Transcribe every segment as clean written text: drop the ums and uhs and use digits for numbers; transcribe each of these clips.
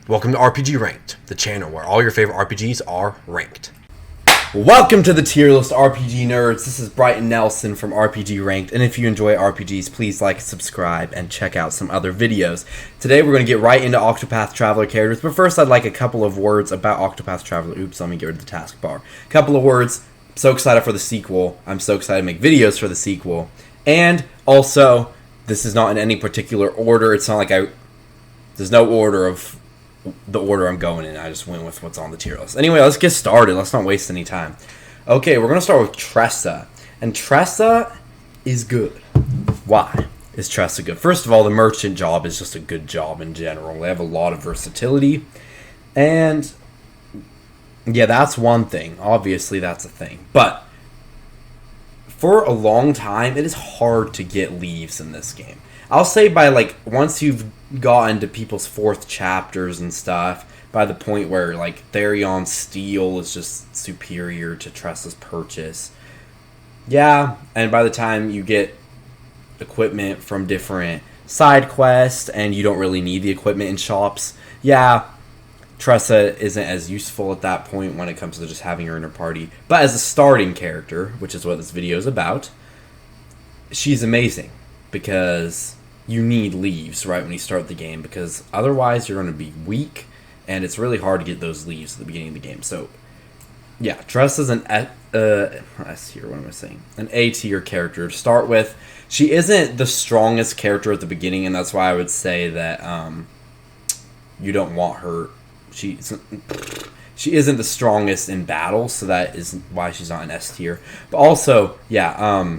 Welcome to RPG Ranked, the channel where all your favorite RPGs are ranked. Welcome to the tier list, RPG nerds. This is Brighton Nelson from RPG Ranked, and if you enjoy RPGs, please like, subscribe, and check out some other videos. Today we're going to get right into Octopath Traveler characters, but first I'd like a couple of words about Octopath Traveler. Oops, let me get rid of the taskbar. Couple of words. I'm so excited for the sequel. I'm so excited to make videos for the sequel. And also, this is not in any particular order. It's not like there's no order of the order I'm going in. I just went with what's on the tier list. Anyway, let's get started. Let's not waste any time. Okay, we're going to start with Tressa. And Tressa is good. Why is Tressa good? First of all, the merchant job is just a good job in general. They have a lot of versatility. And yeah, that's one thing. Obviously, that's a thing. But for a long time, it is hard to get leaves in this game. I'll say by once you've gotten to people's fourth chapters and stuff, by the point where Therion's steel is just superior to Tressa's purchase. Yeah, and by the time you get equipment from different side quests and you don't really need the equipment in shops, yeah, Tressa isn't as useful at that point when it comes to just having her in her party. But as a starting character, which is what this video is about, she's amazing because you need leaves right when you start the game, because otherwise you're going to be weak and it's really hard to get those leaves at the beginning of the game. So yeah, Tressa's an S tier, what am I saying? An A tier character to start with. She isn't the strongest character at the beginning, and that's why I would say that you don't want her. She isn't the strongest in battle, so that is why she's not an S tier. But also, yeah,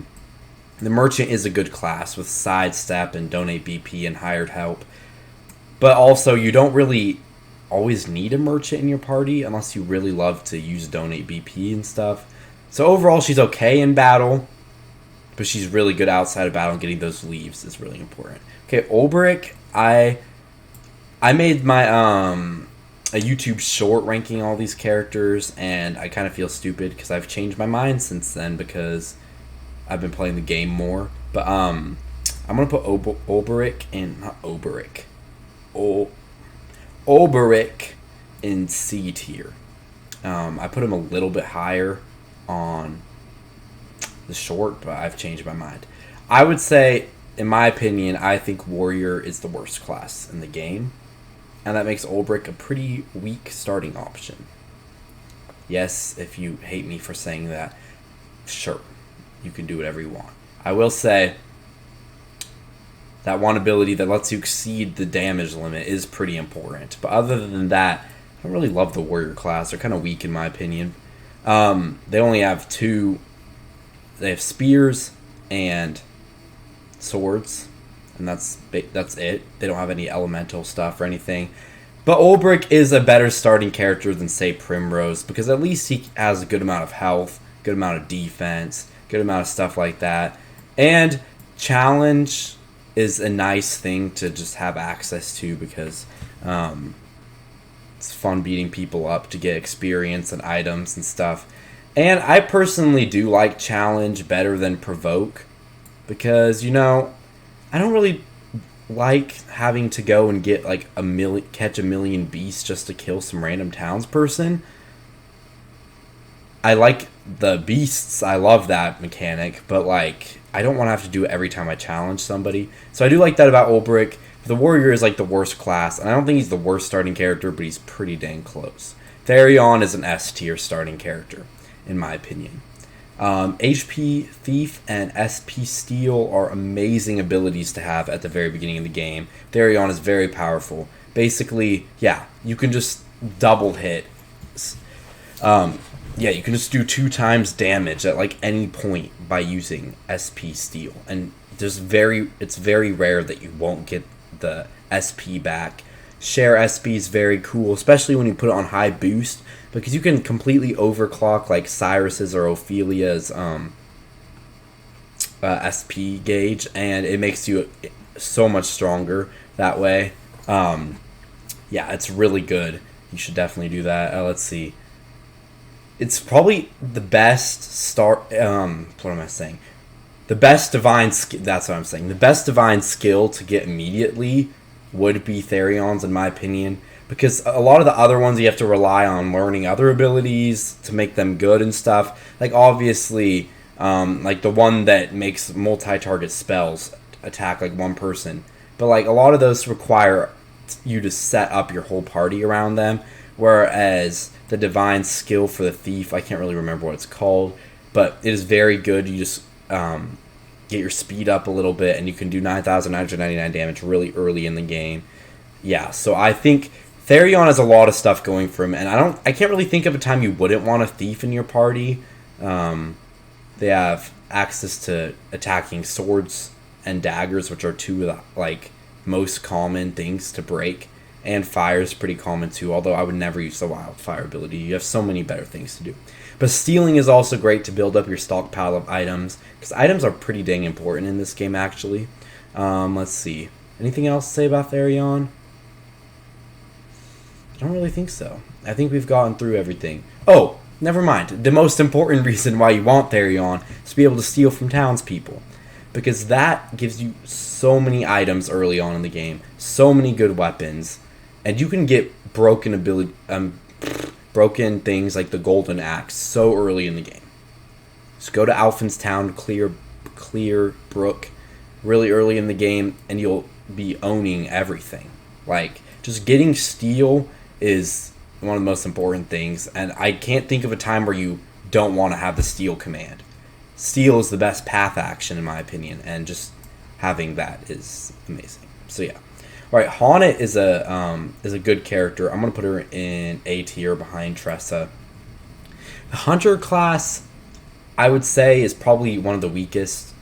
the merchant is a good class with sidestep and donate BP and hired help. But also, you don't really always need a merchant in your party unless you really love to use donate BP and stuff. So overall, she's okay in battle, but she's really good outside of battle, and getting those leaves is really important. Okay, Olberic, I made my a YouTube short ranking all these characters, and I kind of feel stupid because I've changed my mind since then because I've been playing the game more. But I'm gonna put Olberic in C tier. I put him a little bit higher on the short, but I've changed my mind. I would say, in my opinion, I think Warrior is the worst class in the game, and that makes Olberic a pretty weak starting option. Yes, if you hate me for saying that, sure, you can do whatever you want. I will say that one ability that lets you exceed the damage limit is pretty important. But other than that, I don't really love the warrior class. They're kind of weak in my opinion. They only have two. They have spears and swords, and that's it. They don't have any elemental stuff or anything. But Olberic is a better starting character than, say, Primrose, because at least he has a good amount of health, good amount of defense, good amount of stuff like that. And challenge is a nice thing to just have access to, because it's fun beating people up to get experience and items and stuff. And I personally do like challenge better than provoke, because, I don't really like having to go and get catch a million beasts just to kill some random townsperson. I like the beasts, I love that mechanic, but I don't want to have to do it every time I challenge somebody. So I do like that about Olberic. The warrior is the worst class, and I don't think he's the worst starting character, but he's pretty dang close. Therion is an S tier starting character, in my opinion. HP Thief and SP Steal are amazing abilities to have at the very beginning of the game. Therion is very powerful. Basically, yeah, you can just double hit. Yeah, you can just do 2 times damage at any point by using SP Steal, and it's very rare that you won't get the SP back. Share SP is very cool, especially when you put it on high boost, because you can completely overclock Cyrus's or Ophelia's SP gauge, and it makes you so much stronger that way. Yeah, it's really good. You should definitely do that. Let's see. It's probably the best what am I saying? The best divine that's what I'm saying. The best divine skill to get immediately would be Therion's, in my opinion. because a lot of the other ones you have to rely on learning other abilities to make them good and stuff. Like obviously, like the one that makes multi-target spells attack like one person, but like a lot of those require you to set up your whole party around them. Whereas the divine skill for the thief, I can't really remember what it's called, but it is very good. You just get your speed up a little bit, and you can do 9,999 damage really early in the game. Yeah, so I think Therion has a lot of stuff going for him, and I can't really think of a time you wouldn't want a thief in your party. They have access to attacking swords and daggers, which are two of the like most common things to break. And fire is pretty common too, although I would never use the wildfire ability. You have so many better things to do. But stealing is also great to build up your stockpile of items, because items are pretty dang important in this game, actually. Let's see. Anything else to say about Therion? I don't really think so. I think we've gotten through everything. Oh, never mind. The most important reason why you want Therion is to be able to steal from townspeople, because that gives you so many items early on in the game, so many good weapons, and you can get broken things like the golden axe so early in the game. Just go to Alfyn's town, clear brook really early in the game, and you'll be owning everything. Like, just getting steel is one of the most important things, and I can't think of a time where you don't want to have the steel command. Steel is the best path action in my opinion, and just having that is amazing. So yeah. Alright, Haunted is a good character. I'm going to put her in A tier behind Tressa. The Hunter class, I would say, is probably one of the weakest,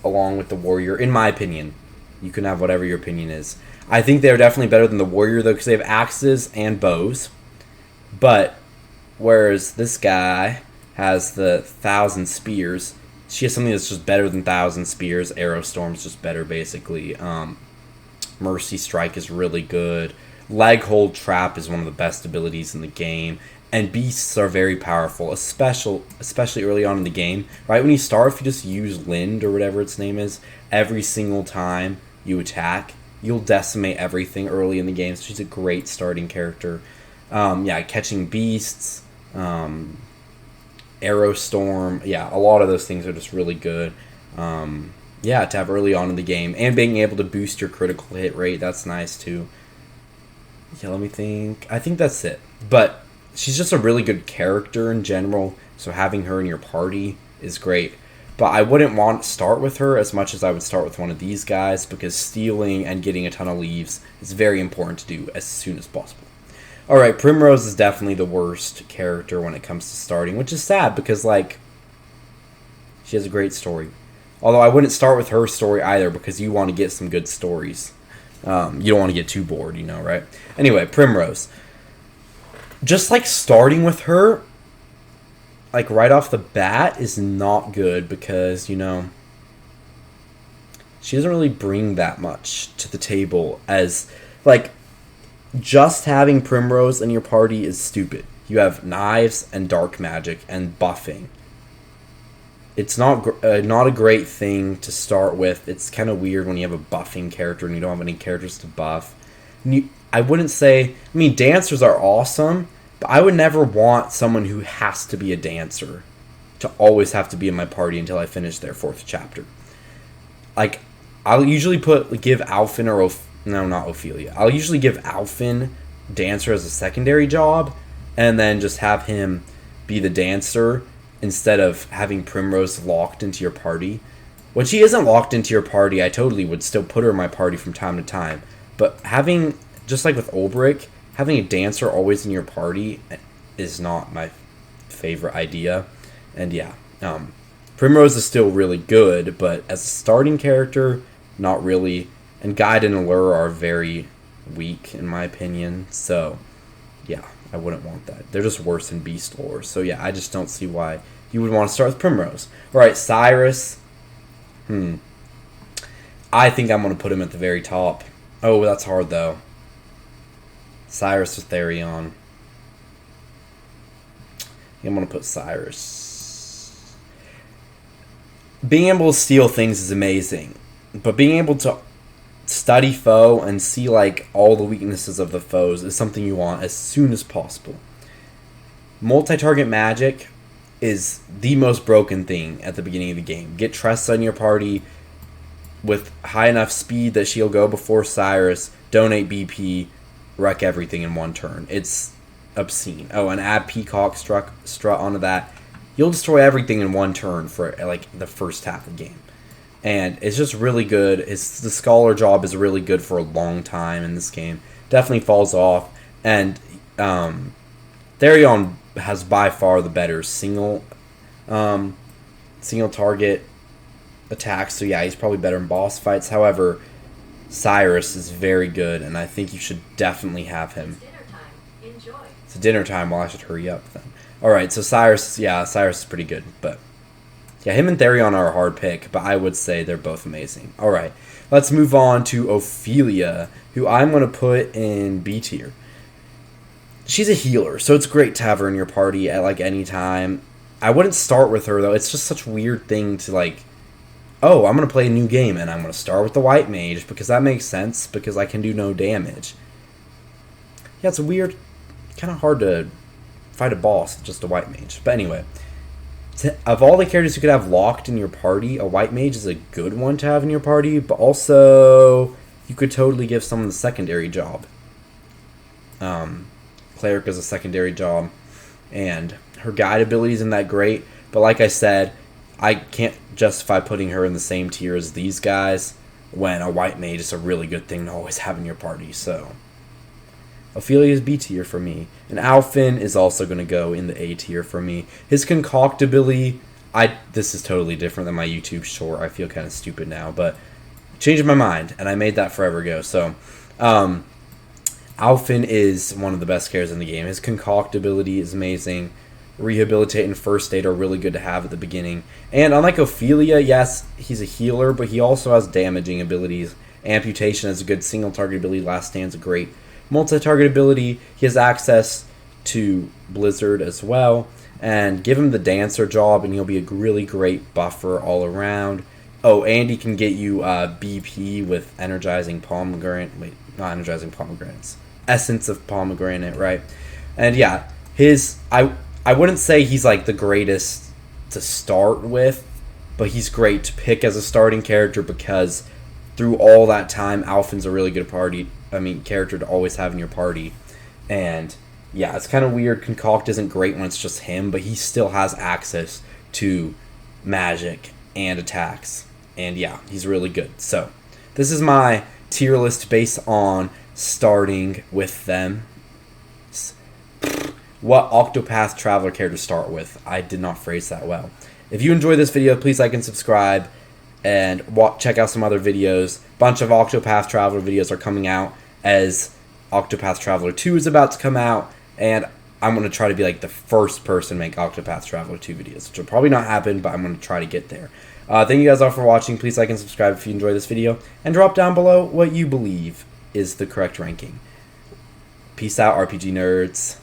along with the Warrior, in my opinion. You can have whatever your opinion is. I think they're definitely better than the Warrior, though, because they have axes and bows. But, whereas this guy has the 1,000 spears, she has something that's just better than 1,000 spears. Arrow Storm's just better, basically. Mercy Strike is really good. Leg Hold Trap is one of the best abilities in the game. And Beasts are very powerful, especially early on in the game. Right when you start, if you just use Lind, or whatever its name is, every single time you attack, you'll decimate everything early in the game. So she's a great starting character. Yeah, catching beasts, Arrow Storm, yeah, a lot of those things are just really good. Yeah, to have early on in the game, and being able to boost your critical hit rate, that's nice too. Yeah, let me think. I think that's it. But she's just a really good character in general, so having her in your party is great. But I wouldn't want to start with her as much as I would start with one of these guys, because stealing and getting a ton of leaves is very important to do as soon as possible. Alright, Primrose is definitely the worst character when it comes to starting, which is sad because, like, she has a great story. Although I wouldn't start with her story either, because you want to get some good stories. You don't want to get too bored, you know, right? Anyway, Primrose. Just, like, starting with her, like, right off the bat is not good because, you know, she doesn't really bring that much to the table as, like, just having Primrose in your party is stupid. You have knives and dark magic and buffing. It's not a great thing to start with. It's kind of weird when you have a buffing character and you don't have any characters to buff. I wouldn't say... I mean, dancers are awesome, but I would never want someone who has to be a dancer to always have to be in my party until I finish their 4th chapter. Like, I'll usually give Alfyn or... No, not Ophelia. I'll usually give Alfyn dancer as a secondary job, and then just have him be the dancer instead of having Primrose locked into your party. When she isn't locked into your party, I totally would still put her in my party from time to time. But having, just like with Olberic, having a dancer always in your party is not my favorite idea. And yeah, Primrose is still really good, but as a starting character, not really. And Guide and Allure are very weak, in my opinion. So, yeah, I wouldn't want that. They're just worse than Beast Lore. So, yeah, I just don't see why you would want to start with Primrose. Alright, Cyrus. I think I'm going to put him at the very top. Oh, that's hard, though. Cyrus or Therion. I'm going to put Cyrus. Being able to steal things is amazing. But being able to study foe and see like all the weaknesses of the foes is something you want as soon as possible. Multi-target magic is the most broken thing at the beginning of the game. Get Tressa in your party with high enough speed that she'll go before Cyrus, donate BP, wreck everything in one turn. It's obscene. Oh, and add Peacock strut onto that. You'll destroy everything in one turn for like the first half of the game. And it's just really good. The Scholar job is really good for a long time in this game. Definitely falls off. And Therion has by far the better single target attacks. So yeah, he's probably better in boss fights. However, Cyrus is very good, and I think you should definitely have him. It's dinner time. Enjoy. It's dinner time. Well, I should hurry up then. Alright, so Cyrus is pretty good, but yeah, him and Therion are a hard pick, but I would say they're both amazing. Alright, let's move on to Ophelia, who I'm going to put in B tier. She's a healer, so it's great to have her in your party at like any time. I wouldn't start with her though. It's just such a weird thing to like, oh, I'm going to play a new game and I'm going to start with the white mage because that makes sense because I can do no damage. Yeah, it's weird, kind of hard to fight a boss with just a white mage. But anyway, of all the characters you could have locked in your party, a white mage is a good one to have in your party, but also you could totally give someone the secondary job. Cleric is a secondary job, and her guide ability isn't that great, but like I said, I can't justify putting her in the same tier as these guys when a white mage is a really good thing to always have in your party. So Ophelia is B tier for me, and Alfyn is also going to go in the A tier for me. His concoct ability, this is totally different than my YouTube short. I feel kind of stupid now, but I changed my mind, and I made that forever ago. So Alfyn is one of the best characters in the game. His concoct ability is amazing. Rehabilitate and first aid are really good to have at the beginning. And unlike Ophelia, yes, he's a healer, but he also has damaging abilities. Amputation is a good single target ability. Last Stand's a great multi-target ability. He has access to Blizzard as well. And give him the Dancer job, and he'll be a really great buffer all around. Oh, and he can get you BP with Energizing Pomegranate. Wait, not Energizing Pomegranates. Essence of Pomegranate, right? And yeah, I wouldn't say he's like the greatest to start with, but he's great to pick as a starting character because through all that time, Alfyn's a really good character to always have in your party. And yeah, it's kind of weird. Concoct isn't great when it's just him, but he still has access to magic and attacks. And yeah, he's really good. So this is my tier list based on starting with them. What Octopath Traveler character to start with. I did not phrase that well. If you enjoyed this video, please like and subscribe. And check out some other videos. Bunch of Octopath Traveler videos are coming out as Octopath Traveler 2 is about to come out. And I'm going to try to be like the first person to make Octopath Traveler 2 videos. Which will probably not happen, but I'm going to try to get there. Thank you guys all for watching. Please like and subscribe if you enjoyed this video. And drop down below what you believe is the correct ranking. Peace out, RPG nerds.